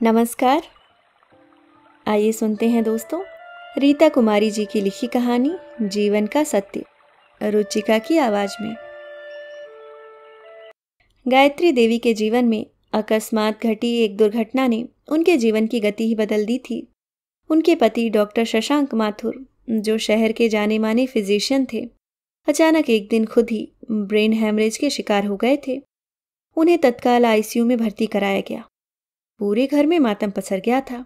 नमस्कार। आइए सुनते हैं दोस्तों, रीता कुमारी जी की लिखी कहानी जीवन का सत्य रुचिका की आवाज में। गायत्री देवी के जीवन में अकस्मात घटी एक दुर्घटना ने उनके जीवन की गति ही बदल दी थी। उनके पति डॉक्टर शशांक माथुर, जो शहर के जाने माने फिजिशियन थे, अचानक एक दिन खुद ही ब्रेन हैमरेज के शिकार हो गए थे। उन्हें तत्काल आईसीयू में भर्ती कराया गया। पूरे घर में मातम पसर गया था।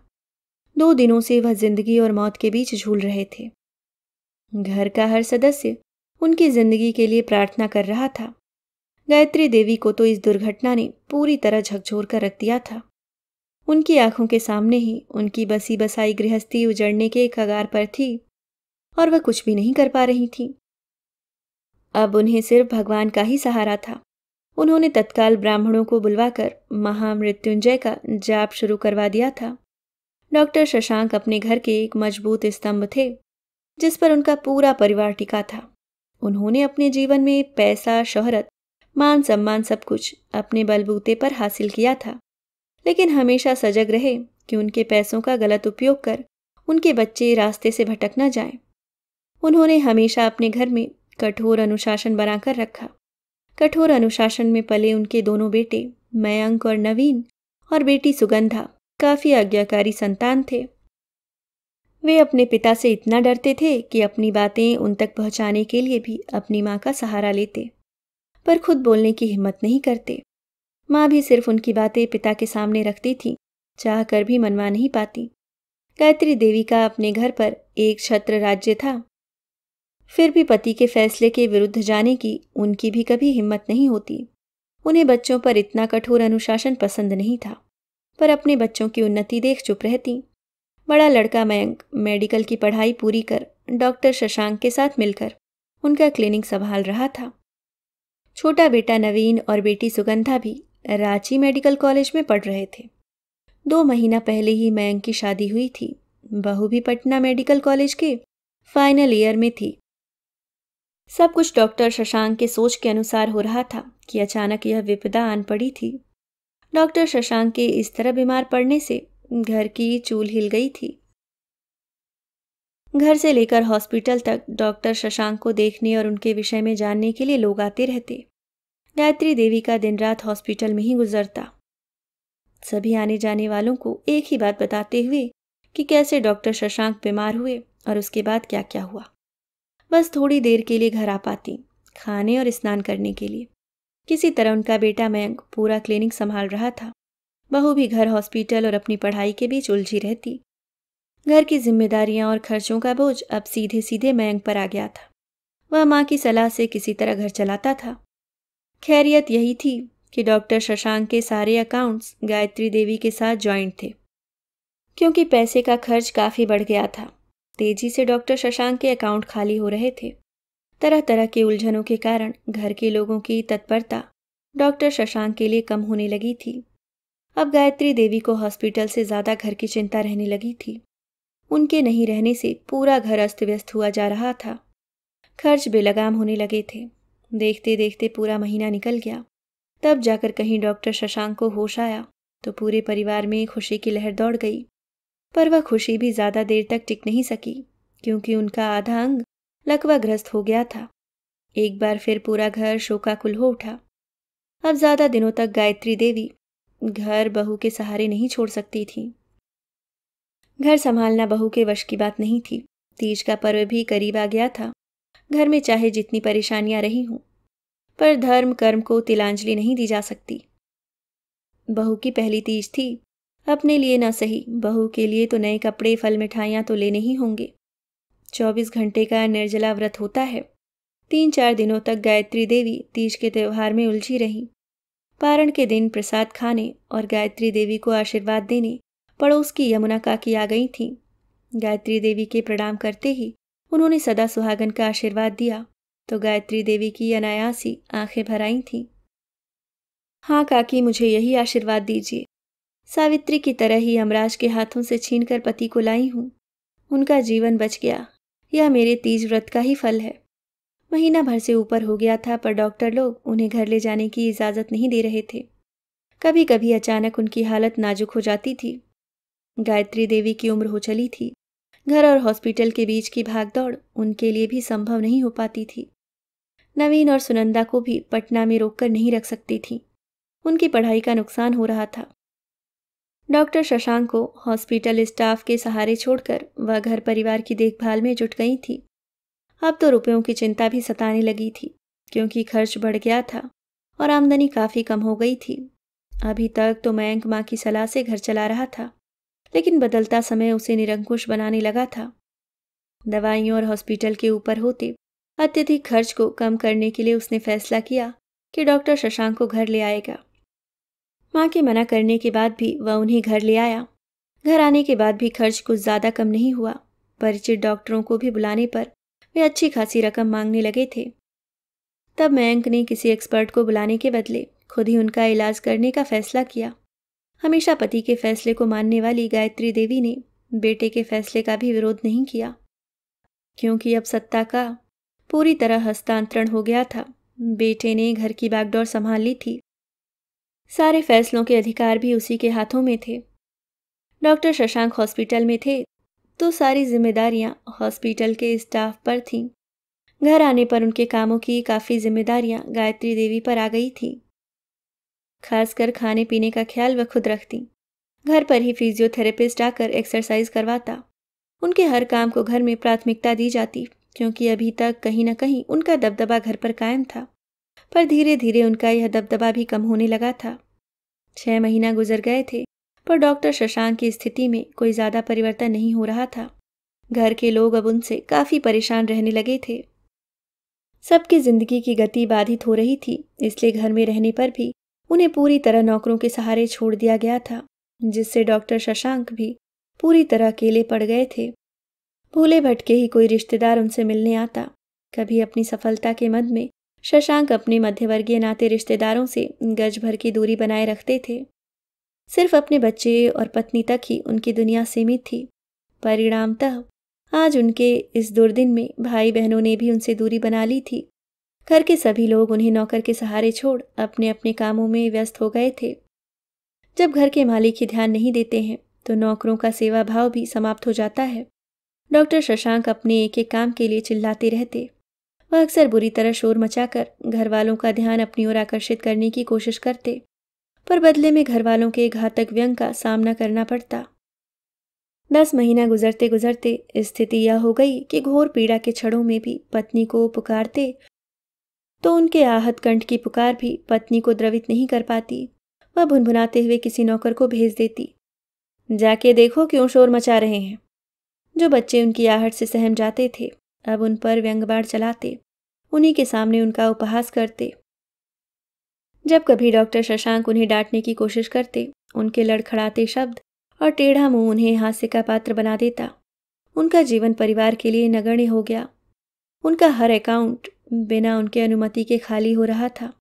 2 दिनों से वह जिंदगी और मौत के बीच झूल रहे थे। घर का हर सदस्य उनकी जिंदगी के लिए प्रार्थना कर रहा था। गायत्री देवी को तो इस दुर्घटना ने पूरी तरह झकझोर कर रख दिया था। उनकी आंखों के सामने ही उनकी बसी बसाई गृहस्थी उजड़ने के कगार पर थी और वह कुछ भी नहीं कर पा रही थी। अब उन्हें सिर्फ भगवान का ही सहारा था। उन्होंने तत्काल ब्राह्मणों को बुलवाकर महामृत्युंजय का जाप शुरू करवा दिया था। डॉक्टर शशांक अपने घर के एक मजबूत स्तंभ थे, जिस पर उनका पूरा परिवार टिका था। उन्होंने अपने जीवन में पैसा, शोहरत, मान सम्मान सब कुछ अपने बलबूते पर हासिल किया था, लेकिन हमेशा सजग रहे कि उनके पैसों का गलत उपयोग कर उनके बच्चे रास्ते से भटक न जाएं। उन्होंने हमेशा अपने घर में कठोर अनुशासन बनाकर रखा। कठोर अनुशासन में पले उनके दोनों बेटे मयंक और नवीन और बेटी सुगंधा काफी आज्ञाकारी संतान थे। वे अपने पिता से इतना डरते थे कि अपनी बातें उन तक पहुंचाने के लिए भी अपनी माँ का सहारा लेते, पर खुद बोलने की हिम्मत नहीं करते। माँ भी सिर्फ उनकी बातें पिता के सामने रखती थी, चाह कर भी मनवा नहीं पाती। गायत्री देवी का अपने घर पर एक छत्र राज्य था, फिर भी पति के फैसले के विरुद्ध जाने की उनकी भी कभी हिम्मत नहीं होती। उन्हें बच्चों पर इतना कठोर अनुशासन पसंद नहीं था, पर अपने बच्चों की उन्नति देख चुप रहती। बड़ा लड़का मयंक मेडिकल की पढ़ाई पूरी कर डॉक्टर शशांक के साथ मिलकर उनका क्लिनिक संभाल रहा था। छोटा बेटा नवीन और बेटी सुगंधा भी रांची मेडिकल कॉलेज में पढ़ रहे थे। 2 महीना पहले ही मयंक की शादी हुई थी। बहू भी पटना मेडिकल कॉलेज के फाइनल ईयर में थी। सब कुछ डॉक्टर शशांक के सोच के अनुसार हो रहा था कि अचानक यह विपदा आन पड़ी थी। डॉक्टर शशांक के इस तरह बीमार पड़ने से घर की चूल हिल गई थी। घर से लेकर हॉस्पिटल तक डॉक्टर शशांक को देखने और उनके विषय में जानने के लिए लोग आते रहते। गायत्री देवी का दिन रात हॉस्पिटल में ही गुजरता। सभी आने जाने वालों को एक ही बात बताते हुए कि कैसे डॉक्टर शशांक बीमार हुए और उसके बाद क्या क्या हुआ। बस थोड़ी देर के लिए घर आ पाती, खाने और स्नान करने के लिए। किसी तरह उनका बेटा मयंक पूरा क्लिनिक संभाल रहा था। बहू भी घर, हॉस्पिटल और अपनी पढ़ाई के बीच उलझी रहती। घर की जिम्मेदारियां और खर्चों का बोझ अब सीधे सीधे मयंक पर आ गया था। वह माँ की सलाह से किसी तरह घर चलाता था। खैरियत यही थी कि डॉक्टर शशांक के सारे अकाउंट्स गायत्री देवी के साथ ज्वाइंट थे। क्योंकि पैसे का खर्च काफ़ी बढ़ गया था, तेजी से डॉक्टर शशांक के अकाउंट खाली हो रहे थे। तरह तरह के उलझनों के कारण घर के लोगों की तत्परता डॉक्टर शशांक के लिए कम होने लगी थी। अब गायत्री देवी को हॉस्पिटल से ज़्यादा घर की चिंता रहने लगी थी। उनके नहीं रहने से पूरा घर अस्त व्यस्त हुआ जा रहा था। खर्च बेलगाम होने लगे थे। देखते देखते पूरा महीना निकल गया। तब जाकर कहीं डॉक्टर शशांक को होश आया तो पूरे परिवार में खुशी की लहर दौड़ गई। पर वह खुशी भी ज़्यादा देर तक टिक नहीं सकी, क्योंकि उनका आधा अंग लकवाग्रस्त हो गया था। एक बार फिर पूरा घर शोकाकुल हो उठा। अब ज़्यादा दिनों तक गायत्री देवी घर बहू के सहारे नहीं छोड़ सकती थी। घर संभालना बहू के वश की बात नहीं थी। तीज का पर्व भी करीब आ गया था। घर में चाहे जितनी परेशानियां रही हों, पर धर्म कर्म को तिलांजलि नहीं दी जा सकती। बहू की पहली तीज थी। अपने लिए ना सही, बहू के लिए तो नए कपड़े, फल, मिठाइयाँ तो लेने ही होंगे। 24 घंटे का निर्जला व्रत होता है। 3-4 दिनों तक गायत्री देवी तीज के त्यौहार में उलझी रही। पारण के दिन प्रसाद खाने और गायत्री देवी को आशीर्वाद देने पड़ोस की यमुना काकी आ गई थीं। गायत्री देवी के प्रणाम करते ही उन्होंने सदा सुहागन का आशीर्वाद दिया तो गायत्री देवी की अनायास ही आंखें भर आई थीं। हाँ काकी, मुझे यही आशीर्वाद दीजिए। सावित्री की तरह ही यमराज के हाथों से छीनकर पति को लाई हूँ। उनका जीवन बच गया, यह मेरे तीज व्रत का ही फल है। महीना भर से ऊपर हो गया था, पर डॉक्टर लोग उन्हें घर ले जाने की इजाज़त नहीं दे रहे थे। कभी कभी अचानक उनकी हालत नाजुक हो जाती थी। गायत्री देवी की उम्र हो चली थी। घर और हॉस्पिटल के बीच की भागदौड़ उनके लिए भी संभव नहीं हो पाती थी। नवीन और सुनंदा को भी पटना में रोककर नहीं रख सकती थी। उनकी पढ़ाई का नुकसान हो रहा था। डॉक्टर शशांक को हॉस्पिटल स्टाफ के सहारे छोड़कर वह घर परिवार की देखभाल में जुट गई थी। अब तो रुपयों की चिंता भी सताने लगी थी, क्योंकि खर्च बढ़ गया था और आमदनी काफ़ी कम हो गई थी। अभी तक तो मयंक माँ की सलाह से घर चला रहा था, लेकिन बदलता समय उसे निरंकुश बनाने लगा था। दवाइयों और हॉस्पिटल के ऊपर होते अत्यधिक खर्च को कम करने के लिए उसने फैसला किया कि डॉक्टर शशांक को घर ले आएगा। माँ के मना करने के बाद भी वह उन्हें घर ले आया। घर आने के बाद भी खर्च कुछ ज़्यादा कम नहीं हुआ। परिचित डॉक्टरों को भी बुलाने पर वे अच्छी खासी रकम मांगने लगे थे। तब मयंक ने किसी एक्सपर्ट को बुलाने के बदले खुद ही उनका इलाज करने का फैसला किया। हमेशा पति के फैसले को मानने वाली गायत्री देवी ने बेटे के फैसले का भी विरोध नहीं किया, क्योंकि अब सत्ता का पूरी तरह हस्तांतरण हो गया था। बेटे ने घर की बागडोर संभाल ली थी। सारे फैसलों के अधिकार भी उसी के हाथों में थे। डॉक्टर शशांक हॉस्पिटल में थे तो सारी जिम्मेदारियां हॉस्पिटल के स्टाफ पर थीं। घर आने पर उनके कामों की काफ़ी जिम्मेदारियां गायत्री देवी पर आ गई थी। खासकर खाने पीने का ख्याल वह खुद रखती। घर पर ही फिजियोथेरेपिस्ट आकर एक्सरसाइज करवाता। उनके हर काम को घर में प्राथमिकता दी जाती, क्योंकि अभी तक कहीं न कहीं उनका दबदबा घर पर कायम था। पर धीरे धीरे उनका यह दबदबा भी कम होने लगा था। 6 महीना गुजर गए थे, पर डॉक्टर शशांक की स्थिति में कोई ज़्यादा परिवर्तन नहीं हो रहा था। घर के लोग अब उनसे काफ़ी परेशान रहने लगे थे। सबकी जिंदगी की गति बाधित हो रही थी, इसलिए घर में रहने पर भी उन्हें पूरी तरह नौकरों के सहारे छोड़ दिया गया था, जिससे डॉक्टर शशांक भी पूरी तरह अकेले पड़ गए थे। भूले भटके ही कोई रिश्तेदार उनसे मिलने आता। कभी अपनी सफलता के मद में शशांक अपने मध्यवर्गीय नाते रिश्तेदारों से गज भर की दूरी बनाए रखते थे। सिर्फ अपने बच्चे और पत्नी तक ही उनकी दुनिया सीमित थी। परिणामतः आज उनके इस दुर्दिन में भाई बहनों ने भी उनसे दूरी बना ली थी। घर के सभी लोग उन्हें नौकर के सहारे छोड़ अपने अपने कामों में व्यस्त हो गए थे। जब घर के मालिक ही ध्यान नहीं देते हैं तो नौकरों का सेवा भाव भी समाप्त हो जाता है। डॉक्टर शशांक अपने एक एक काम के लिए चिल्लाते रहते। वह अक्सर बुरी तरह शोर मचाकर घर वालों का ध्यान अपनी ओर आकर्षित करने की कोशिश करते, पर बदले में घर वालों के घातक व्यंग का सामना करना पड़ता। 10 महीना गुजरते गुजरते स्थिति यह हो गई कि घोर पीड़ा के क्षणों में भी पत्नी को पुकारते तो उनके आहत कंठ की पुकार भी पत्नी को द्रवित नहीं कर पाती। वह भुनभुनाते हुए किसी नौकर को भेज देती, जाके देखो क्यों शोर मचा रहे हैं। जो बच्चे उनकी आहट से सहम जाते थे अब उन पर व्यंग्यबाण चलाते, उन्हीं के सामने उनका उपहास करते। जब कभी डॉक्टर शशांक उन्हें डांटने की कोशिश करते, उनके लड़खड़ाते शब्द और टेढ़ा मुंह उन्हें हास्य का पात्र बना देता। उनका जीवन परिवार के लिए नगण्य हो गया। उनका हर अकाउंट बिना उनके अनुमति के खाली हो रहा था।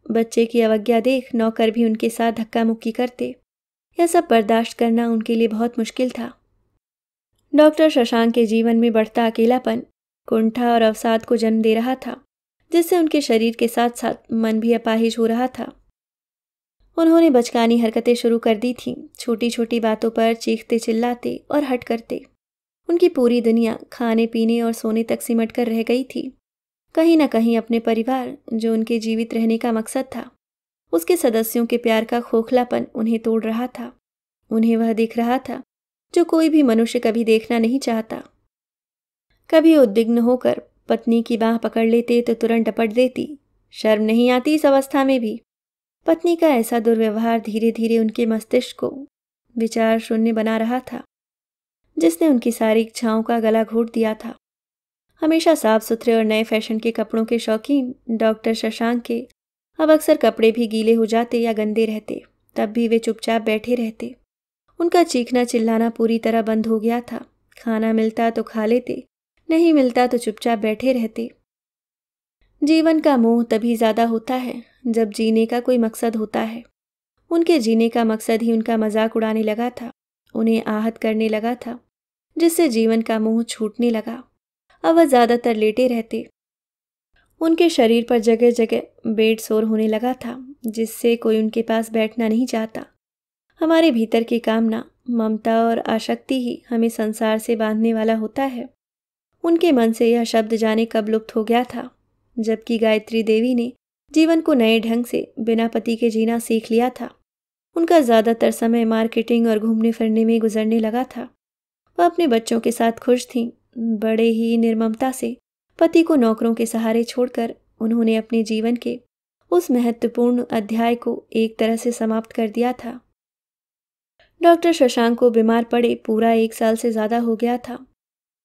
बच्चे की अवज्ञा देख नौकर भी उनके साथ धक्का मुक्की करते। यह सब बर्दाश्त करना उनके लिए बहुत मुश्किल था। डॉक्टर शशांक के जीवन में बढ़ता अकेलापन कुंठा और अवसाद को जन्म दे रहा था, जिससे उनके शरीर के साथ साथ मन भी अपाहिज हो रहा था। उन्होंने बचकानी हरकतें शुरू कर दी थीं। छोटी छोटी बातों पर चीखते चिल्लाते और हट करते। उनकी पूरी दुनिया खाने पीने और सोने तक सिमट कर रह गई थी। कहीं न कहीं अपने परिवार, जो उनके जीवित रहने का मकसद था, उसके सदस्यों के प्यार का खोखलापन उन्हें तोड़ रहा था। उन्हें वह दिख रहा था जो कोई भी मनुष्य कभी देखना नहीं चाहता। कभी उद्विग्न होकर पत्नी की बाह पकड़ लेते तो तुरंत डपट देती। शर्म नहीं आती इस अवस्था में भी। पत्नी का ऐसा दुर्व्यवहार धीरे धीरे उनके मस्तिष्क को विचार शून्य बना रहा था, जिसने उनकी सारी इच्छाओं का गला घोट दिया था। हमेशा साफ सुथरे और नए फैशन के कपड़ों के शौकीन डॉक्टर शशांक के अब अक्सर कपड़े भी गीले हो जाते या गंदे रहते, तब भी वे चुपचाप बैठे रहते। उनका चीखना चिल्लाना पूरी तरह बंद हो गया था। खाना मिलता तो खा लेते, नहीं मिलता तो चुपचाप बैठे रहते। जीवन का मोह तभी ज़्यादा होता है जब जीने का कोई मकसद होता है। उनके जीने का मकसद ही उनका मजाक उड़ाने लगा था, उन्हें आहत करने लगा था, जिससे जीवन का मोह छूटने लगा। अब वह ज़्यादातर लेटे रहते। उनके शरीर पर जगह जगह बेड सोर होने लगा था। जिससे कोई उनके पास बैठना नहीं चाहता। हमारे भीतर की कामना, ममता और आसक्ति ही हमें संसार से बांधने वाला होता है। उनके मन से यह शब्द जाने कब लुप्त हो गया था, जबकि गायत्री देवी ने जीवन को नए ढंग से बिना पति के जीना सीख लिया था। उनका ज़्यादातर समय मार्केटिंग और घूमने फिरने में गुजरने लगा था। वह अपने बच्चों के साथ खुश थीं। बड़े ही निर्ममता से पति को नौकरों के सहारे छोड़कर उन्होंने अपने जीवन के उस महत्वपूर्ण अध्याय को एक तरह से समाप्त कर दिया था। डॉक्टर शशांक को बीमार पड़े पूरा 1 साल से ज़्यादा हो गया था।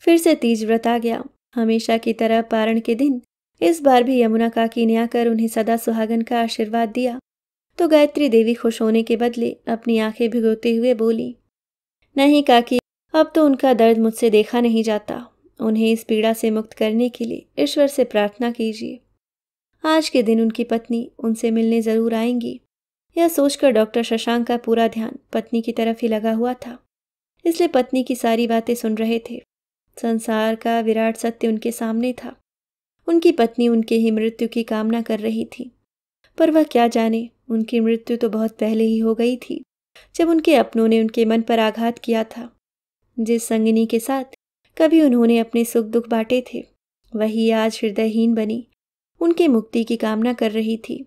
फिर से तीज व्रत आ गया। हमेशा की तरह पारण के दिन इस बार भी यमुना काकी ने आकर उन्हें सदा सुहागन का आशीर्वाद दिया तो गायत्री देवी खुश होने के बदले अपनी आंखें भिगोते हुए बोली, नहीं काकी, अब तो उनका दर्द मुझसे देखा नहीं जाता। उन्हें इस पीड़ा से मुक्त करने के लिए ईश्वर से प्रार्थना कीजिए। आज के दिन उनकी पत्नी उनसे मिलने जरूर आएंगी। यह सोचकर डॉक्टर शशांक का पूरा ध्यान पत्नी की तरफ ही लगा हुआ था, इसलिए पत्नी की सारी बातें सुन रहे थे। संसार का विराट सत्य उनके सामने था। उनकी पत्नी उनके ही मृत्यु की कामना कर रही थी, पर वह क्या जाने, उनकी मृत्यु तो बहुत पहले ही हो गई थी, जब उनके अपनों ने उनके मन पर आघात किया था। जिस संगिनी के साथ कभी उन्होंने अपने सुख दुख बांटे थे, वही आज हृदयहीन बनी उनकी मुक्ति की कामना कर रही थी।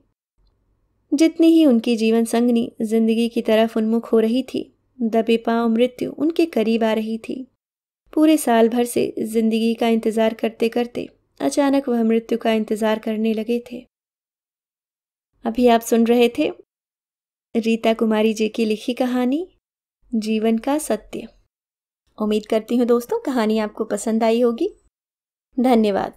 जितनी ही उनकी जीवन संगनी जिंदगी की तरफ उन्मुख हो रही थी, दबे पांव मृत्यु उनके करीब आ रही थी। पूरे साल भर से जिंदगी का इंतजार करते करते अचानक वह मृत्यु का इंतजार करने लगे थे। अभी आप सुन रहे थे रीता कुमारी जी की लिखी कहानी जीवन का सत्य। उम्मीद करती हूँ दोस्तों कहानी आपको पसंद आई होगी। धन्यवाद।